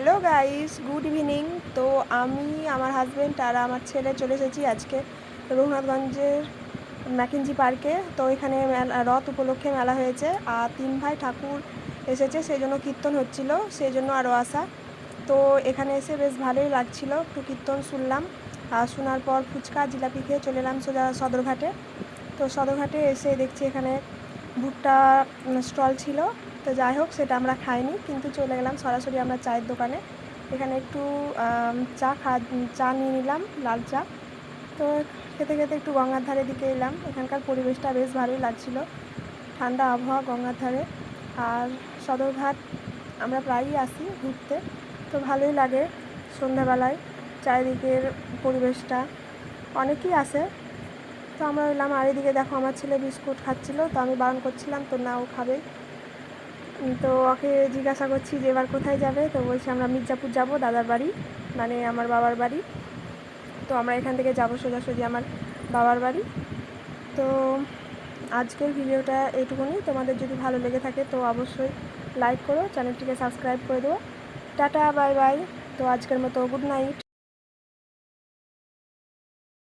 Hello guys, good evening. তো আমি, আমার হাজব্যান্ড আর আমার ছেলে চলে এসেছি আজকে রঘুনাথগঞ্জের ম্যাকেঞ্জি পার্কে। তো এখানে রথ উপলক্ষে মেলা হয়েছে আর 3 ভাই ঠাকুর এসেছে, সেই জন্য কীর্তন হচ্ছিল, সেই জন্য আরও আসা। তো এখানে এসে বেশ ভালোই লাগছিল, একটু কীর্তন শুনলাম আর শোনার পর ফুচকা জিলাপি খেয়ে চলে এলাম সোজা সদরঘাটে। তো সদরঘাটে এসে দেখছি এখানে ভুট্টা স্টল ছিল। তো যাই হোক, সেটা আমরা খাইনি, কিন্তু চলে গেলাম সরাসরি আমরা চায়ের দোকানে। এখানে একটু চা নিয়ে নিলাম, লাল চা। তো খেতে খেতে একটু গঙ্গার ধারের দিকে এলাম। এখানকার পরিবেশটা বেশ ভালোই লাগছিল, ঠান্ডা আবহাওয়া গঙ্গার ধারে। আর সদরঘাট আমরা প্রায়ই আসি ঘুরতে, তো ভালোই লাগে সন্ধ্যাবেলায় চারিদিকের পরিবেশটা, অনেকেই আসে। তো আমরা এলাম, আর এদিকে দেখো আমার ছেলে বিস্কুট খাচ্ছিলো, তো আমি বারণ করছিলাম, তো না, ও খাবে। তো ওকে জিজ্ঞাসা করছি যে এবার কোথায় যাবে, তো বলছি আমরা মির্জাপুর যাব, দাদার বাড়ি, মানে আমার বাবার বাড়ি। তো আমরা এখান থেকে যাবো সোজাসুজি আমার বাবার বাড়ি। তো আজকের ভিডিওটা এইটুকুনি। তোমাদের যদি ভালো লেগে থাকে তো অবশ্যই লাইক করো, চ্যানেলটিকে সাবস্ক্রাইব করে দেবো। Tata, bye bye. তো আজকের মতো গুড নাইট।